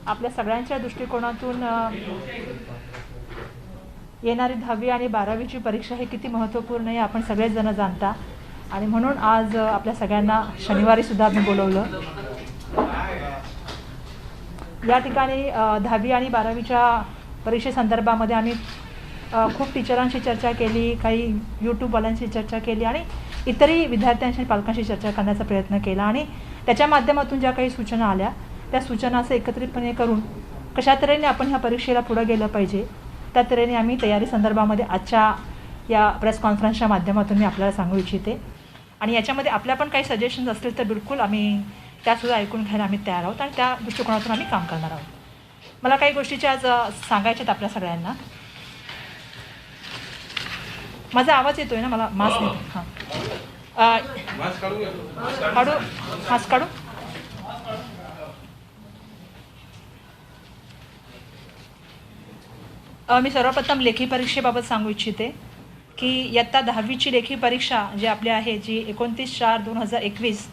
आपल्या सगळ्यांच्या दृष्टिकोनातून येणारी 10वी आणि 12वीची परीक्षा ही किती महत्त्वपूर्ण आहे आपण सगळेच जण जाणता आणि म्हणून आज आपल्या सगळ्यांना शनिवारी सुद्धा आम्ही बोलवलं. या ठिकाणी 10वी आणि 12वीच्या परीक्षेसंदर्भामध्ये आम्ही खूप टीचरांशी चर्चा केली, काही यूट्यूबवाल्यांशी चर्चा केली आणि इतरही विद्यार्थ्यांशी पालकांशी चर्चा करण्याचा प्रयत्न केला आणि त्याच्या माध्यमातून ज्या काही सूचना आल्या त्या सूचनाचं एकत्रितपणे करून कशा तऱ्हेने आपण ह्या परीक्षेला पुढं गेलं पाहिजे त्या तऱ्हेने आम्ही तयारी संदर्भामध्ये आजच्या या प्रेस कॉन्फरन्सच्या माध्यमातून मी आपल्याला सांगू इच्छिते. आणि याच्यामध्ये आपल्या पण काही सजेशन्स असतील तर बिलकुल आम्ही त्यासुद्धा ऐकून घ्यायला आम्ही तयार आहोत आणि त्या दृष्टिकोनातून आम्ही काम करणार आहोत. मला काही गोष्टीचे आज सांगायच्यात आपल्या सगळ्यांना. माझा आवाज येतोय ना? मला मास्क नाही. हां काढू मास्क काढू. मी सर्वप्रथम लेखी परीक्षेबाबत सांगू इच्छिते की इयत्ता 10वीची लेखी परीक्षा जी आपली आहे जी 29/4/2021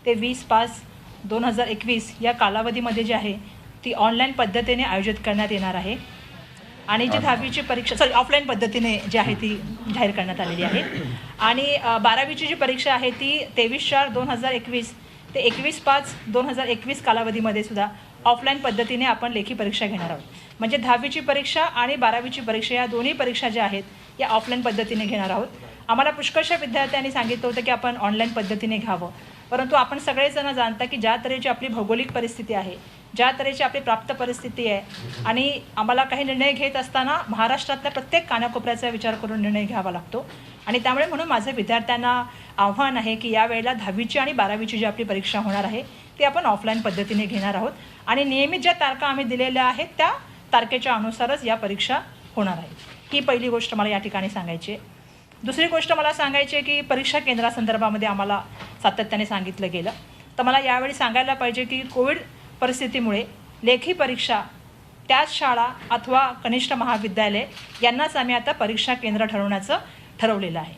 ते 20/5/2021 या कालावधीमध्ये जी आहे ती ऑनलाईन पद्धतीने आयोजित करण्यात येणार आहे आणि जी 10वीची परीक्षा ऑफलाईन पद्धतीने जी आहे ती जाहीर करण्यात आलेली आहे. आणि 12वीची जी परीक्षा आहे ती 23/4/2021 ते 21/5/2021 कालावधीमध्ये सुद्धा ऑफलाईन पद्धतीने आपण लेखी परीक्षा घेणार आहोत. म्हणजे 10वीची परीक्षा आणि 12वीची परीक्षा या दोन्ही परीक्षा ज्या आहेत या ऑफलाईन पद्धतीने घेणार आहोत. आम्हाला पुष्कळशा विद्यार्थ्यांनी सांगितलं होतं की आपण ऑनलाईन पद्धतीने घ्यावं, परंतु आपण सगळेजण जाणता की ज्या तऱ्हेची आपली भौगोलिक परिस्थिती आहे, ज्या तऱ्हेची आपली प्राप्त परिस्थिती आहे आणि आम्हाला काही निर्णय घेत असताना महाराष्ट्रातल्या प्रत्येक कानाकोपऱ्याचा विचार करून निर्णय घ्यावा लागतो आणि त्यामुळे म्हणून माझं विद्यार्थ्यांना आव्हान आहे की यावेळेला 10वीची आणि 12वीची जी आपली परीक्षा होणार आहे ती आपण ऑफलाईन पद्धतीने घेणार आहोत आणि नियमित ज्या तारखा आम्ही दिलेल्या आहेत त्या तारखेच्या अनुसारच या परीक्षा होणार आहेत. ही पहिली गोष्ट मला या ठिकाणी सांगायची आहे. दुसरी गोष्ट मला सांगायची आहे की परीक्षा केंद्रासंदर्भामध्ये आम्हाला सातत्याने सांगितलं गेलं तर मला यावेळी सांगायला पाहिजे की कोविड परिस्थितीमुळे लेखी परीक्षा त्याच शाळा अथवा कनिष्ठ महाविद्यालय यांनाच आम्ही आता परीक्षा केंद्र ठरवलेलं आहे.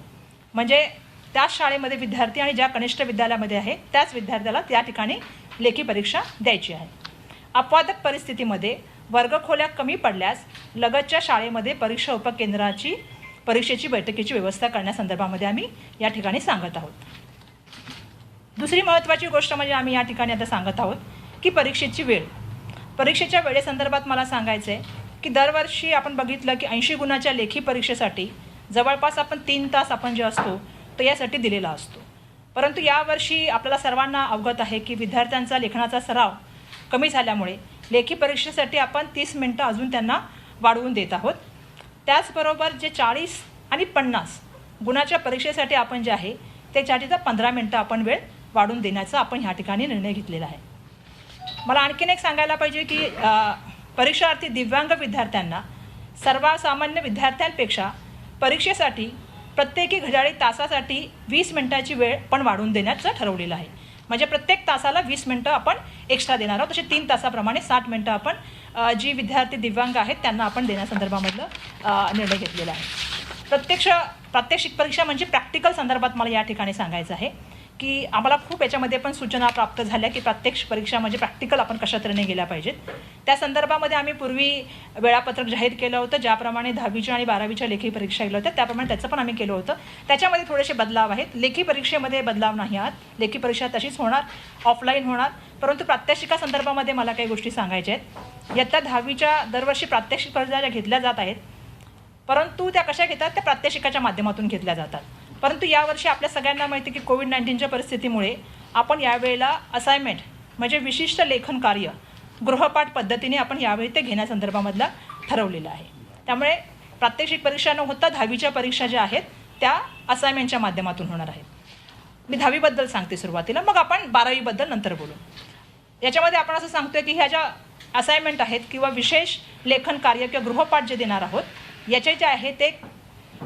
म्हणजे त्याच शाळेमध्ये विद्यार्थी आणि ज्या कनिष्ठ विद्यालयामध्ये आहे त्याच विद्यार्थ्याला त्या ठिकाणी लेखी परीक्षा द्यायची आहे. अपवादक परिस्थितीमध्ये वर्गखोल्या कमी पडल्यास लगतच्या शाळेमध्ये परीक्षा उपकेंद्राची परीक्षेची बैठकीची व्यवस्था करण्यासंदर्भामध्ये आम्ही या ठिकाणी सांगत आहोत. दुसरी महत्त्वाची गोष्ट म्हणजे आम्ही या ठिकाणी आता सांगत आहोत की परीक्षेची वेळ. परीक्षेच्या वेळेसंदर्भात मला सांगायचं आहे की दरवर्षी आपण बघितलं की 80 गुणाच्या लेखी परीक्षेसाठी जवळपास आपण 3 तास आपण जे असतो तो यासाठी दिलेला असतो. परंतु यावर्षी आपल्याला सर्वांना अवगत आहे की विद्यार्थ्यांचा लेखनाचा सराव कमी झाल्यामुळे लेखी परीक्षेसाठी आपण 30 मिनटं अजून त्यांना वाढवून देत आहोत. त्याचबरोबर जे 40 आणि 50 गुणाच्या परीक्षेसाठी आपण जे आहे त्याच्यासाठी 15 मिनटं आपण वेळ वाढवून देण्याचा आपण ह्या ठिकाणी निर्णय घेतलेला आहे. मला आणखीन एक सांगायला पाहिजे की परीक्षार्थी दिव्यांग विद्यार्थ्यांना सर्वसामान्य विद्यार्थ्यांपेक्षा परीक्षेसाठी प्रत्येकी घड्याळी तासासाठी 20 मिनटाची वेळ पण वाढवून देण्याचं ठरवलेलं आहे. म्हणजे प्रत्येक तासाला 20 मिनटं आपण एक्स्ट्रा देणार आहोत. तसे 3 तासाप्रमाणे 60 मिनटं आपण जी विद्यार्थी दिव्यांग आहेत त्यांना आपण देण्यासंदर्भामधलं निर्णय घेतलेला आहे. प्रात्यक्षिक परीक्षा म्हणजे प्रॅक्टिकल संदर्भात मला या ठिकाणी सांगायचं आहे की आम्हाला खूप याच्यामध्ये पण सूचना प्राप्त झाल्या की प्रात्यक्षिक परीक्षा म्हणजे प्रॅक्टिकल आपण कशा तऱ्हेने गेल्या पाहिजेत. त्या संदर्भामध्ये आम्ही पूर्वी वेळापत्रक जाहीर केलं होतं, ज्याप्रमाणे 10वीच्या आणि 12वीच्या लेखी परीक्षा गेल्या होत्या त्याप्रमाणे त्याचं पण आम्ही केलं होतं. त्याच्यामध्ये थोडेसे बदलाव आहेत. लेखी परीक्षेमध्ये बदलाव नाही आहात. लेखी परीक्षा तशीच होणार, ऑफलाईन होणार. परंतु प्रात्यक्षिका संदर्भामध्ये मला काही गोष्टी सांगायच्या आहेत. इयत्ता 10वीच्या दरवर्षी प्रात्यक्षिक परीक्षा ज्या घेतल्या जात आहेत परंतु त्या कशा घेतात त्या प्रात्यक्षिकाच्या माध्यमातून घेतल्या जातात. परंतु यावर्षी आपल्या सगळ्यांना माहिती की कोविड-19च्या परिस्थितीमुळे आपण यावेळेला असाइनमेंट म्हणजे विशिष्ट लेखन कार्य गृहपाठ पद्धतीने आपण यावेळी ते घेण्यासंदर्भामधला ठरवलेलं आहे. त्यामुळे प्रात्यक्षिक परीक्षा न होता 10वीच्या परीक्षा ज्या आहेत त्या असाइनमेंटच्या माध्यमातून होणार आहेत. मी 10वीबद्दल सांगते सुरुवातीला, मग आपण 12वीबद्दल नंतर बोलू. याच्यामध्ये आपण असं सांगतोय की ह्या ज्या असाइनमेंट आहेत किंवा विशेष लेखन कार्य किंवा गृहपाठ जे देणार आहोत याचे जे आहे ते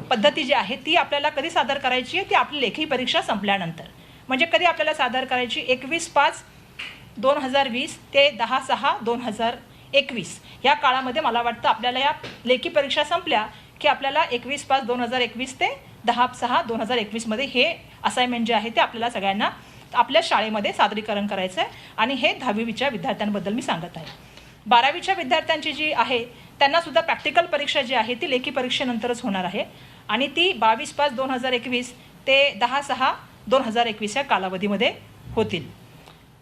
पद्धती जी आहे ती आपल्याला कधी सादर करायची आहे ती आपली लेखी परीक्षा संपल्यानंतर. म्हणजे कधी आपल्याला सादर करायची 21/5/2020 ते 10/6/2021 या काळामध्ये मला वाटतं आपल्याला या लेखी परीक्षा संपल्या की आपल्याला 21/5/2021 ते 10/6/2021 मध्ये हे असाइनमेंट जे आहे ते आपल्याला सगळ्यांना आपल्या शाळेमध्ये सादरीकरण करायचं आहे आणि हे 10वीच्या विद्यार्थ्यांबद्दल मी सांगत आहे. 12वीच्या विद्यार्थ्यांची जी आहे त्यांनासुद्धा प्रॅक्टिकल परीक्षा जी आहे ती लेखी परीक्षेनंतरच होणार आहे आणि ती 22/5/2021 ते 10/6/2021 या कालावधीमध्ये होतील.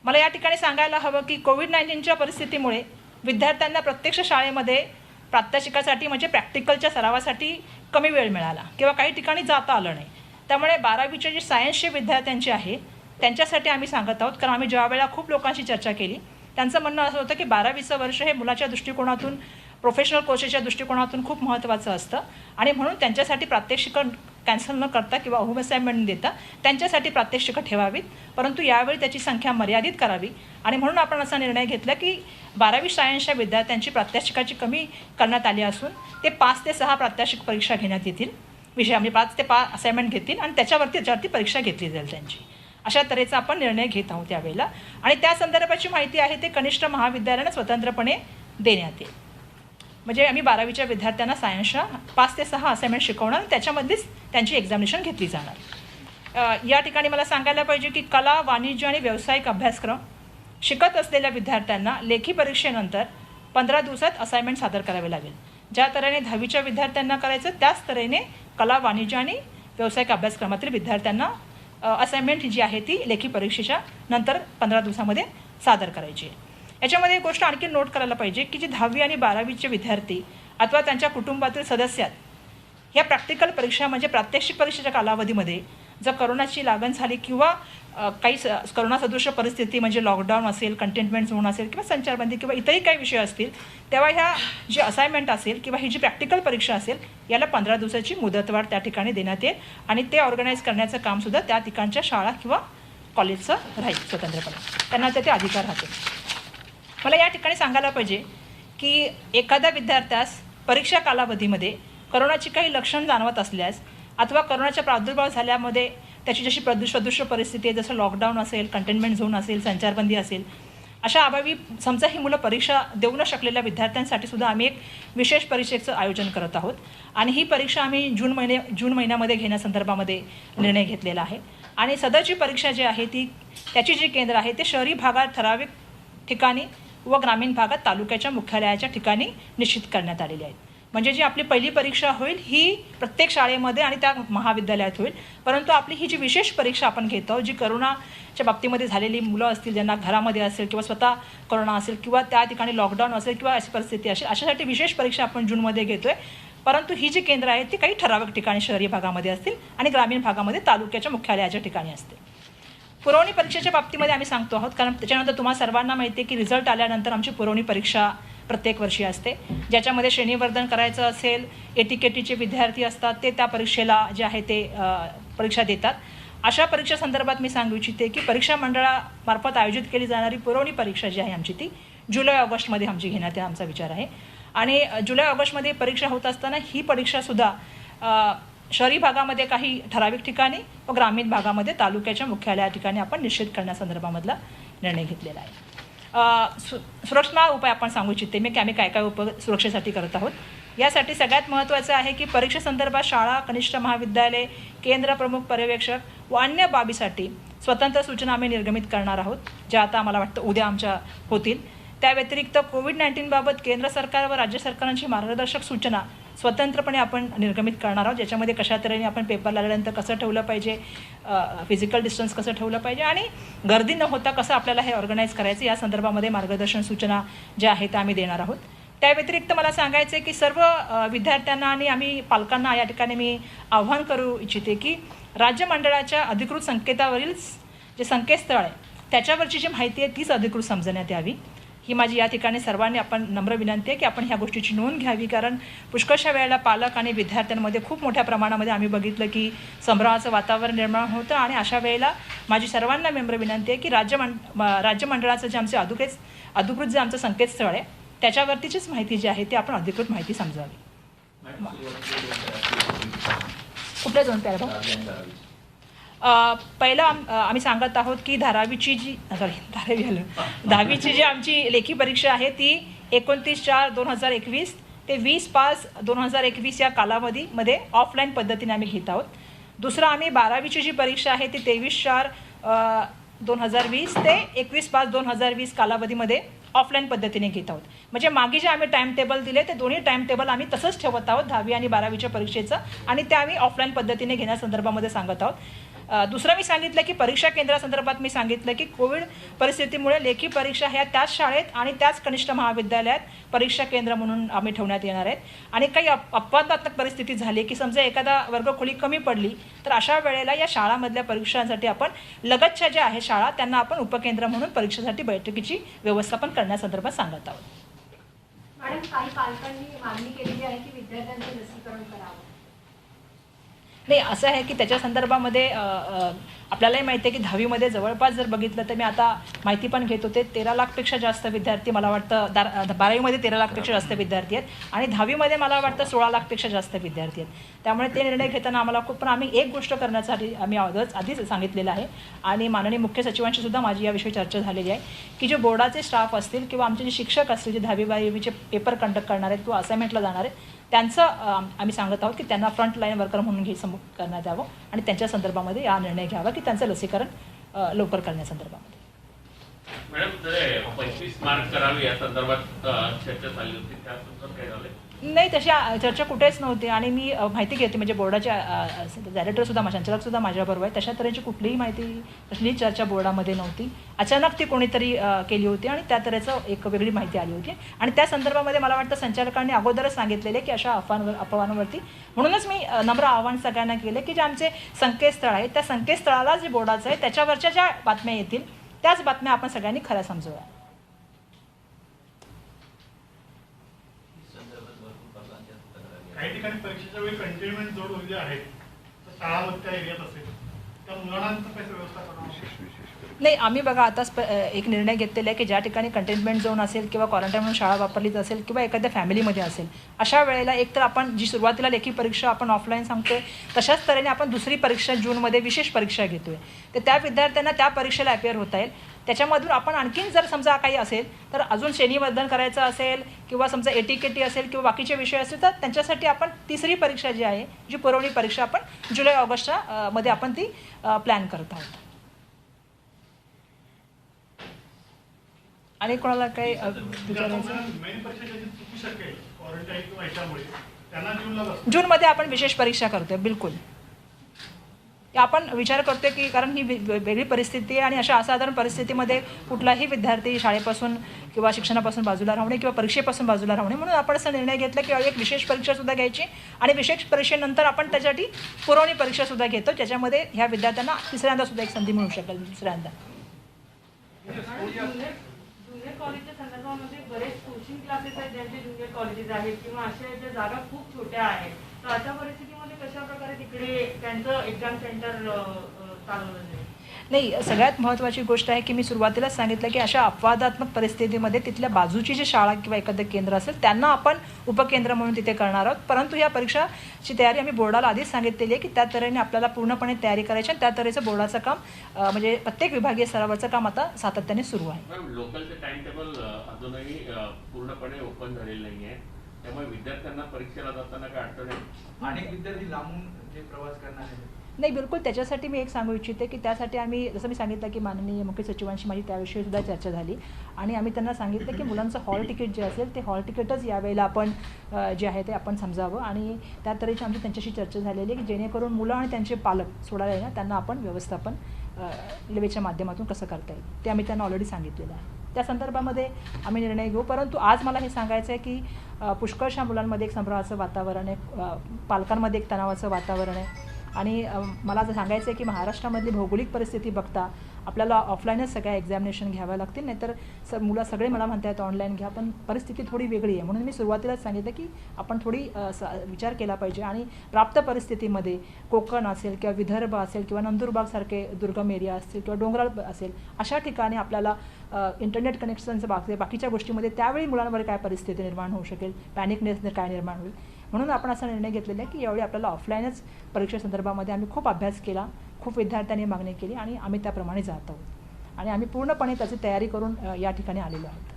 मला या ठिकाणी सांगायला हवं की कोविड-19च्या परिस्थितीमुळे विद्यार्थ्यांना प्रत्यक्ष शाळेमध्ये प्रात्यक्षिकासाठी म्हणजे प्रॅक्टिकलच्या सरावासाठी कमी वेळ मिळाला किंवा काही ठिकाणी जाता आलं नाही. त्यामुळे 12वीचे जे सायन्सचे विद्यार्थ्यांचे आहे त्यांच्यासाठी आम्ही सांगत आहोत, कारण आम्ही ज्या वेळेला खूप लोकांशी चर्चा केली त्यांचं म्हणणं असं होतं की 12वीचं वर्ष हे मुलाच्या दृष्टिकोनातून प्रोफेशनल कोर्सेसच्या दृष्टिकोनातून खूप महत्त्वाचं असतं आणि म्हणून त्यांच्यासाठी प्रात्यक्षिकं कॅन्सल न करता किंवा होम असाइनमेंट देता त्यांच्यासाठी प्रात्यक्षिकं ठेवावीत, परंतु यावेळी त्याची संख्या मर्यादित करावी आणि म्हणून आपण असा निर्णय घेतला की 12वी सायन्सच्या विद्यार्थ्यांची प्रात्यक्षिकाची कमी करण्यात आली असून ते 5 ते 6 प्रात्यक्षिक परीक्षा घेण्यात येतील. विषय म्हणजे 5 ते 5 असाइनमेंट घेतील आणि त्याच्यावरती परीक्षा घेतली जाईल त्यांची. अशा तऱ्हेचा आपण निर्णय घेत आहोत त्यावेळेला आणि त्या संदर्भाची माहिती आहे ते कनिष्ठ महाविद्यालयानं स्वतंत्रपणे देण्यात येईल. म्हणजे आम्ही 12वीच्या विद्यार्थ्यांना सायन्सच्या 5 ते 6 असाइनमेंट शिकवणार, त्याच्यामधलीच त्यांची एक्झामिनेशन घेतली जाणार. या ठिकाणी मला सांगायला पाहिजे की कला, वाणिज्य आणि व्यावसायिक अभ्यासक्रम शिकत असलेल्या विद्यार्थ्यांना लेखी परीक्षेनंतर 15 दिवसात असाइनमेंट सादर करावे लागेल. ज्या तऱ्हेने 10वीच्या विद्यार्थ्यांना करायचं त्याच तऱ्हेने कला, वाणिज्य आणि व्यावसायिक अभ्यासक्रमातील विद्यार्थ्यांना असाइनमेंट जी आहे ती लेखी परीक्षेच्या नंतर 15 दिवसामध्ये सादर करायची आहे. याच्यामध्ये एक गोष्ट आणखी नोट करायला पाहिजे की जे 10वी आणि 12वीचे विद्यार्थी अथवा त्यांच्या कुटुंबातील सदस्य ह्या प्रॅक्टिकल परीक्षा म्हणजे प्रात्यक्षिक परीक्षेच्या कालावधीमध्ये जर करोनाची लागण झाली किंवा काही करोना सदृश परिस्थिती म्हणजे लॉकडाऊन असेल, कंटेनमेंट झोन असेल किंवा संचारबंदी किंवा इतरही काही विषय असतील, तेव्हा ह्या जी असाइनमेंट असेल किंवा ही जी प्रॅक्टिकल परीक्षा असेल याला 15 दिवसाची मुदतवाढ त्या ठिकाणी देण्यात येईल आणि ते ऑर्गनाईज करण्याचं कामसुद्धा त्या ठिकाणच्या शाळा किंवा कॉलेजचं राहील स्वतंत्रपणे, त्यांना ते अधिकार राहतील. मला या ठिकाणी सांगायला पाहिजे की एखाद्या विद्यार्थ्यास परीक्षा कालावधीमध्ये करोनाची काही लक्षण जाणवत असल्यास अथवा करोनाचा प्रादुर्भाव झाल्यामध्ये त्याची जशी सदृश्य परिस्थिती आहे, जसं लॉकडाऊन असेल, कंटेनमेंट झोन असेल, संचारबंदी असेल, अशा अभावी समजा ही मुलं परीक्षा देऊ न शकलेल्या विद्यार्थ्यांसाठी सुद्धा आम्ही एक विशेष परीक्षेचं आयोजन करत आहोत आणि ही परीक्षा आम्ही जून महिन्यामध्ये घेण्यासंदर्भामध्ये निर्णय घेतलेला आहे आणि सदरची परीक्षा जी आहे ती त्याची जी केंद्र आहे ते शहरी भागात ठराविक ठिकाणी व ग्रामीण भागात तालुक्याच्या मुख्यालयाच्या ठिकाणी निश्चित करण्यात आलेली आहेत. म्हणजे जी आपली पहिली परीक्षा होईल ही प्रत्येक शाळेमध्ये आणि त्या महाविद्यालयात होईल, परंतु आपली ही जी विशेष परीक्षा आपण घेतो जी करोनाच्या बाबतीमध्ये झालेली मुलं असतील ज्यांना घरामध्ये असेल किंवा स्वतः करोना असेल किंवा त्या ठिकाणी लॉकडाऊन असेल किंवा अशी परिस्थिती असेल, अशासाठी विशेष परीक्षा आपण जूनमध्ये घेतो आहे. परंतु ही जी केंद्र आहेत ती काही ठराविक ठिकाणी शहरी भागामध्ये असतील आणि ग्रामीण भागामध्ये तालुक्याच्या मुख्यालयाच्या ठिकाणी असतील. पुरवणी परीक्षेच्या बाबतीमध्ये आम्ही सांगतो आहोत कारण त्याच्यानंतर तुम्हाला सर्वांना माहिती आहे की रिझल्ट आल्यानंतर आमची पुरवणी परीक्षा प्रत्येक वर्षी असते, ज्याच्यामध्ये श्रेणीवर्धन करायचं असेल, एटीकेटीचे विद्यार्थी असतात ते त्या परीक्षेला जे आहे ते परीक्षा देतात. अशा परीक्षा संदर्भात मी सांगू इच्छिते की परीक्षा मंडळामार्फत आयोजित केली जाणारी पुरवणी परीक्षा जी आहे आमची ती जुलै-ऑगस्टमध्ये आमची घेण्यात आमचा विचार आहे आणि जुलै-ऑगस्टमध्ये परीक्षा होत असताना ही परीक्षासुद्धा शहरी भागामध्ये काही ठराविक ठिकाणी व ग्रामीण भागामध्ये तालुक्याच्या मुख्यालया ठिकाणी आपण निश्चित करण्यासंदर्भामधला निर्णय घेतलेला आहे. सुरक्षा उपाय आपण सांगू इच्छिते मी की आम्ही काय काय उपाय सुरक्षेसाठी करत आहोत. यासाठी सगळ्यात महत्त्वाचं आहे की परीक्षेसंदर्भात शाळा, कनिष्ठ महाविद्यालय, केंद्र प्रमुख पर्यवेक्षक व अन्य बाबीसाठी स्वतंत्र सूचना आम्ही निर्गमित करणार आहोत, ज्या आता मला वाटतं उद्या आमच्या होतील. त्या व्यतिरिक्त कोविड-19 बाबत केंद्र सरकार व राज्य सरकारांची मार्गदर्शक सूचना स्वतंत्रपणे आपण निर्गमित करणार आहोत, ज्याच्यामध्ये कशा तऱ्हेने आपण पेपर लागल्यानंतर कसं ठेवलं पाहिजे, फिजिकल डिस्टन्स कसं ठेवलं पाहिजे आणि गर्दी न होता कसं आपल्याला हे ऑर्गनाईज करायचं या संदर्भामध्ये मार्गदर्शन सूचना ज्या आहेत त्या आम्ही देणार आहोत. त्या व्यतिरिक्त मला सांगायचं आहे की सर्व विद्यार्थ्यांना आणि आम्ही पालकांना या ठिकाणी मी आव्हान करू इच्छिते की राज्य मंडळाच्या अधिकृत संकेतावरील जे संकेतस्थळ आहे त्याच्यावरची जी माहिती आहे तीच अधिकृत समजण्यात यावी, ही माझी या ठिकाणी सर्वांनी आपण नम्र विनंती आहे की आपण ह्या गोष्टीची नोंद घ्यावी. कारण पुष्कळशा वेळेला पालक आणि विद्यार्थ्यांमध्ये खूप मोठ्या प्रमाणामध्ये आम्ही बघितलं की संभ्रमाचं वातावरण निर्माण होतं आणि अशा वेळेला माझी सर्वांना नम्र विनंती आहे की राज्य मंडळाचं जे आमचे अधिकृत जे आमचं संकेतस्थळ आहे त्याच्यावरतीचीच माहिती जी आहे ती आपण अधिकृत माहिती समजावी. कुठल्या 2 पॅराग्राफ? पहिला आम्ही सांगत आहोत की 10वीची जी आमची लेखी परीक्षा आहे ती 29/4/2021 ते 20/5/2021 या कालावधीमध्ये ऑफलाईन पद्धतीने आम्ही घेत आहोत. दुसरं आम्ही 12वीची जी परीक्षा आहे ती 23/4/2020 ते 21/5/2020 कालावधीमध्ये ऑफलाईन पद्धतीने घेत आहोत. म्हणजे मागे जे आम्ही टाईम टेबल दिले ते दोन्ही टाईम टेबल आम्ही तसंच ठेवत आहोत 10वी आणि 12वीच्या परीक्षेचं, आणि ते आम्ही ऑफलाईन पद्धतीने घेण्यासंदर्भामध्ये सांगत आहोत. दुसरं मी सांगितलं की परीक्षा केंद्रासंदर्भात मी सांगितलं की कोविड परिस्थितीमुळे लेखी परीक्षा ह्या त्याच शाळेत आणि त्याच कनिष्ठ महाविद्यालयात परीक्षा केंद्र म्हणून आम्ही ठेवण्यात येणार आहेत. आणि काही अपवादात्मक परिस्थिती झाली की समजा एखादा वर्गखोली कमी पडली तर अशा वेळेला या शाळांमधल्या परीक्षांसाठी आपण लगतच्या ज्या आहे शाळा त्यांना आपण उपकेंद्र म्हणून परीक्षेसाठी बैठकीची व्यवस्थापन करण्यासंदर्भात सांगत आहोत. मॅडम, काही पालकांनी मागणी केलेली आहे की विद्यार्थ्यांचे लसीकरण करावं. नाही, असं आहे की त्याच्या संदर्भामध्ये आपल्यालाही माहिती आहे की 10वीमध्ये जवळपास जर बघितलं तर मी आता माहिती पण घेत होते 13 लाखपेक्षा जास्त विद्यार्थी, मला वाटतं 12वीमध्ये 13 लाखपेक्षा जास्त विद्यार्थी आहेत आणि 10वीमध्ये मला वाटतं 16 लाखपेक्षा जास्त विद्यार्थी आहेत. त्यामुळे ते निर्णय घेताना आम्हाला खूप, पण आम्ही एक गोष्ट करण्यासाठी आम्ही आधीच सांगितलेलं आहे आणि माननीय मुख्य सचिवांशी सुद्धा माझी याविषयी चर्चा झालेली आहे की जे बोर्डाचे स्टाफ असतील किंवा आमचे जे शिक्षक असतील जे 10वी 12वीचे पेपर कंडक्ट करणार आहेत किंवा असाइनमेंटला जाणार आहेत त्यांचं आम्ही सांगत आहोत की त्यांना फ्रंटलाईन वर्कर म्हणून करण्यात यावं आणि त्यांच्या संदर्भामध्ये हा निर्णय घ्यावा की त्यांचं लसीकरण लवकर करण्यासंदर्भामध्ये. मॅडम, 25 मार्क करावे या संदर्भात चर्चा झाली होती, त्या संदर्भात काय झालं? नाही, तशी चर्चा कुठेच नव्हती आणि मी माहिती घेते म्हणजे बोर्डाचे डायरेक्टरसुद्धा संचालकसुद्धा माझ्याबरोबर आहे. तशा तऱ्हेची कुठलीही माहिती कसलीही चर्चा बोर्डामध्ये नव्हती. अचानक ती कोणीतरी केली होती आणि त्या तऱ्हेचं एक वेगळी माहिती आली होती आणि त्या संदर्भामध्ये मला वाटतं संचालकांनी अगोदरच सांगितलेले की अशा अफवांवरती, म्हणूनच मी नम्र आव्हान सगळ्यांना केले की जे आमचे संकेतस्थळ आहे त्या संकेतस्थळाला जे बोर्डाचं आहे त्याच्यावरच्या ज्या बातम्या येतील त्याच बातम्या आपण सगळ्यांनी खऱ्या समजूया. काही ठिकाणी परीक्षेच्या वेळी कंटेनमेंट झोन वगैरे आहेत, तर शाळामध्ये त्या एरियात असेल त्या मुलांना कसं व्यवस्था करणार? नाही, आम्ही बघा आताच एक निर्णय घेतलेला आहे की ज्या ठिकाणी कंटेनमेंट झोन असेल किंवा क्वारंटाईन म्हणून शाळा वापरलीच असेल किंवा एखाद्या फॅमिलीमध्ये असेल अशा वेळेला एक तर आपण जी सुरुवातीला लेखी परीक्षा आपण ऑफलाईन सांगतोय तशाच तऱ्हेने आपण दुसरी परीक्षा जूनमध्ये विशेष परीक्षा घेतोय, तर त्या विद्यार्थ्यांना त्या परीक्षेला अपिअर होता येईल. त्याच्यामधून आपण आणखीन जर समजा काही असेल तर अजून श्रेणीवर्धन करायचं असेल किंवा समजा एटीकेटी असेल किंवा बाकीचे विषय असतील तर त्यांच्यासाठी आपण तिसरी परीक्षा जी आहे जी पुरवणी परीक्षा आपण जुलै ऑगस्टच्या मध्ये आपण ती प्लॅन करत आहोत. आणि कोणाला काही जूनमध्ये आपण विशेष परीक्षा करतोय. बिलकुल आपण विचार करतोय की कारण ही वेगळी परिस्थिती आहे आणि अशा असाधारण परिस्थितीमध्ये कुठलाही विद्यार्थी शाळेपासून किंवा शिक्षणापासून बाजूला राहणे किंवा परीक्षेपासून बाजूला राहणे, म्हणून आपण असा निर्णय घेतला की एक विशेष परीक्षासुद्धा घ्यायची आणि विशेष परीक्षेनंतर आपण त्यासाठी पुरवणी परीक्षासुद्धा घेतो ज्याच्यामध्ये ह्या विद्यार्थ्यांना तिसऱ्यांदा सुद्धा एक संधी मिळू शकेल. दुसऱ्यांदा ज्युनियर कॉलेजच्या संदर्भामध्ये बरेच कोचिंग क्लासेस आहेत ज्यांचे ज्युनियर कॉलेजेस आहेत किंवा अशा ज्या जागा खूप छोट्या आहेत, तर अशा परिस्थितीमध्ये कशा प्रकारे तिकडे त्यांचं एक्झाम सेंटर चालवलं जाईल? नाही, सगळ्यात महत्त्वाची गोष्ट आहे की मी सुरुवातीलाच सांगितलं की अशा अपवादात्मक परिस्थितीमध्ये तिथल्या बाजूची जी शाळा किंवा एखादं केंद्र असेल त्यांना आपण उपकेंद्र म्हणून तिथे करणार आहोत. परंतु या परीक्षाची तयारी आम्ही बोर्डाला आधीच सांगितलेली आहे की त्या तऱ्हेने आपल्याला पूर्णपणे तयारी करायची आणि त्या तऱ्हेचं बोर्डाचं काम म्हणजे प्रत्येक विभागीय स्तरावरचं काम आता सातत्याने सुरू आहे. लोकलचे टाइम टेबल अजूनही पूर्णपणे ओपन झालेलं नाही आहे, त्यामुळे विद्यार्थ्यांना परीक्षेला जाताना काय अडचण आहे? अनेक विद्यार्थी लांबून जे प्रवास करणार आहेत. नाही, बिलकुल त्याच्यासाठी मी एक सांगू इच्छिते की त्यासाठी आम्ही जसं मी सांगितलं की माननीय मुख्य सचिवांशी माझी त्याविषयी सुद्धा चर्चा झाली आणि आम्ही त्यांना सांगितलं की मुलांचं हॉल तिकीट जे असेल ते हॉल तिकीटच यावेळेला आपण जे आहे ते आपण समजावं आणि त्या तऱ्हेची आमची त्यांच्याशी चर्चा झालेली आहे की जेणेकरून मुलं आणि त्यांचे पालक सोडायला येणार त्यांना आपण व्यवस्थापन रेल्वेच्या माध्यमातून कसं करता येईल ते आम्ही त्यांना ऑलरेडी सांगितलेलं आहे. त्या संदर्भामध्ये आम्ही निर्णय घेऊ. परंतु आज मला हे सांगायचं आहे की पुष्कळशा मुलांमध्ये एक संभ्रमाचं वातावरण आहे, पालकांमध्ये एक तणावाचं वातावरण आहे आणि मला असं सांगायचं आहे की महाराष्ट्रामधली भौगोलिक परिस्थिती बघता आपल्याला ऑफलाईनच सगळ्या एक्झामिनेशन घ्याव्या लागतील, नाहीतर मुलं सगळे मला म्हणतात ऑनलाईन घ्या, पण परिस्थिती थोडी वेगळी आहे. म्हणून मी सुरुवातीलाच सांगितलं की आपण थोडी विचार केला पाहिजे आणि प्राप्त परिस्थितीमध्ये कोकण असेल किंवा विदर्भ असेल किंवा नंदुरबारसारखे दुर्गम एरिया असतील किंवा डोंगराळ असेल अशा ठिकाणी आपल्याला इंटरनेट कनेक्शनचं बाकीच्या गोष्टीमध्ये त्यावेळी मुलांवर काय परिस्थिती निर्माण होऊ शकेल, पॅनिकनेस काय निर्माण होईल, म्हणून आपण असा निर्णय घेतलेला आहे की यावेळी आपल्याला ऑफलाईनच परीक्षेसंदर्भामध्ये आम्ही खूप अभ्यास केला, खूप विद्यार्थ्यांनी मागणी केली आणि आम्ही त्याप्रमाणे जात आहोत आणि आम्ही पूर्णपणे त्याची तयारी करून या ठिकाणी आलेलो आहोत.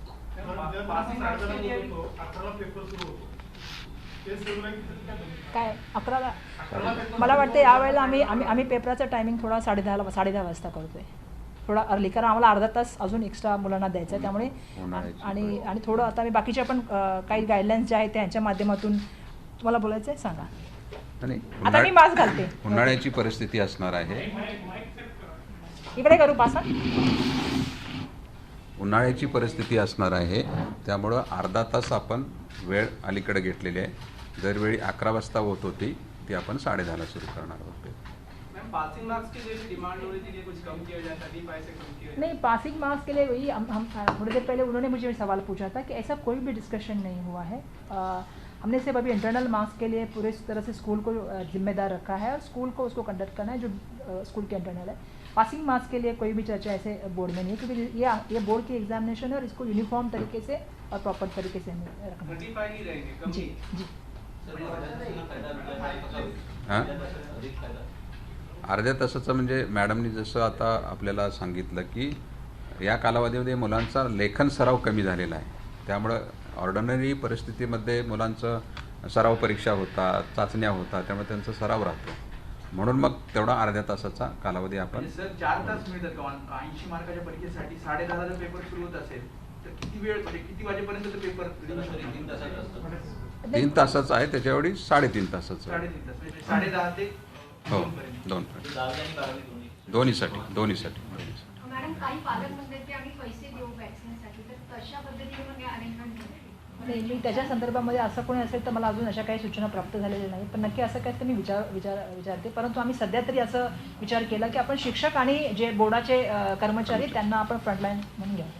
काय 11ला मला वाटतं यावेळेला आम्ही पेपराचं टायमिंग थोडा 10:30 वाजता करतोय. थोडा अर्ली, कारण आम्हाला अर्धा तास अजून एक्स्ट्रा मुलांना द्यायचं आहे. त्यामुळे आणि थोडं आता मी बाकीच्या पण काही गाईडलाईन्स ज्या आहेत त्यांच्या माध्यमातून तुम्हाला बोलायचं आहे सांगा. आणि आता मी मास्क घालते. उन्हाळ्याची परिस्थिती असणार आहे. इकडे करू पास. उन्हाळ्याची परिस्थिती असणार आहे, त्यामुळं अर्धा तास आपण वेळ अलीकडे घेतलेली आहे. दरवेळी 11 वाजता होत होती ती आपण 10:30ला सुरू करणार आहोत. मैम पासिंग मार्क्स की जो डिमांड हो रही थी कि कुछ कम किया जाए, 35 से कम किया जाए। नहीं, पासिंग मार्क्स के लिए वही हम थोड़ी देर पहले उन्होंने मुझे सवाल पूछा था कि ऐसा कोई भी डिस्कशन नहीं हुआ है. हमने सिर्फ अभी इंटरनल मार्क्स के लिए पूरे तरह से स्कूल को जिम्मेदार रखा है और स्कूल को उसको कंडक्ट करना है जो स्कूल के इंटरनल है. पासिंग मार्क्स के लिए कोई भी चर्चा ऐसे बोर्ड में नहीं है, क्योंकि ये बोर्ड की एग्जामिनेशन है और इसको यूनिफॉर्म तरीके से और प्रॉपर तरीके से हमें रखना है. 35 ही रहेंगे, कम जी नहीं। जी. हां, अर्ध्या तासाचं म्हणजे मॅडमनी जसं आता आपल्याला सांगितलं की या कालावधीमध्ये मुलांचा लेखन सराव कमी झालेला आहे. त्यामुळं ऑर्डिनरी परिस्थितीमध्ये मुलांचं सराव परीक्षा होतात, चाचण्या होतात, त्यामुळे त्यांचा सराव राहतो. म्हणून मग तेवढा अर्ध्या तासाचा कालावधी आपण म्हणजे सर 4 तास मिळतात का 80 मार्काच्या परीक्षेसाठी? 10:30 जर पेपर सुरू होत असेल तर किती वेळ, म्हणजे किती वाजेपर्यंत तो पेपर देऊ शकतो? 3 तासाचा आहे, त्याच्यावेळी 3.5 तासाचं. 3.5 तास म्हणजे 10:30 ते हो, 2 2 दोन्हीसाठी. मॅडम काही पालक म्हणतात की आम्ही पैसे देऊ वॅक्सिनसाठी, तर तशा पद्धतीने मग अरेंजमेंट नाही, मी त्याच्या संदर्भामध्ये असं कोणी असेल तर मला अजून अशा काही सूचना प्राप्त झालेल्या नाही, पण नक्की असं काय तर मी विचारते. परंतु आम्ही सध्या तरी असं विचार केला की आपण शिक्षक आणि जे बोर्डाचे कर्मचारी त्यांना आपण फ्रंटलाईन म्हणून घ्यावं.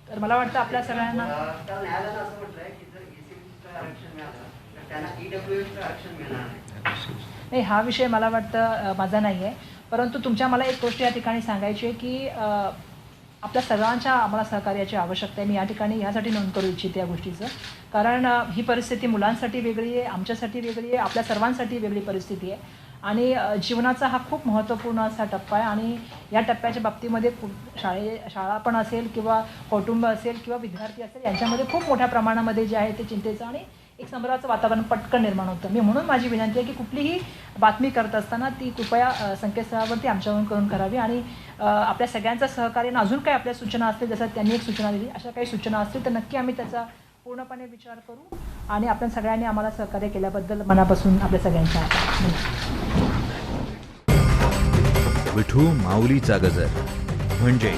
तर मला वाटतं आपल्या सगळ्यांना न्यायालयानं असं म्हटलंय की जर ECBC आरक्षण मिळालं तर त्यांना EWS आरक्षण मिळणार नाही. नाही, हा विषय मला वाटतं माझा नाही आहे. परंतु तुमच्या मला एक गोष्ट या ठिकाणी सांगायची आहे की आपल्या सर्वांच्या आम्हाला सहकार्याची आवश्यकता आहे. मी या ठिकाणी ह्यासाठी नोंद करू इच्छिते या गोष्टीचं, कारण ही परिस्थिती मुलांसाठी वेगळी आहे, आमच्यासाठी वेगळी आहे, आपल्या सर्वांसाठी वेगळी परिस्थिती आहे. आणि जीवनाचा हा खूप महत्त्वपूर्ण असा टप्पा आहे आणि या टप्प्याच्या बाबतीमध्ये शाळा पण असेल किंवा कौटुंब असेल किंवा विद्यार्थी असेल, यांच्यामध्ये खूप मोठ्या प्रमाणामध्ये जे आहे ते चिंतेचं आणि एक संभ्रमाचं वातावरण पटकन निर्माण होतं. मी म्हणून माझी विनंती आहे की कुठलीही बातमी करत असताना ती कृपया संकेतस्थळावरती आमच्याकडून करून करावी आणि आपल्या सगळ्यांचं सहकार्यानं अजून काही आपल्या सूचना असतील, जसं त्यांनी एक सूचना दिली, अशा काही सूचना असतील तर नक्की आम्ही त्याचा पूर्णपणे विचार करू आणि आपण सगळ्यांनी आम्हाला सहकार्य केल्याबद्दल मनापासून आपल्या सगळ्यांचा आभार. विठू माऊलीचा गजर म्हणजे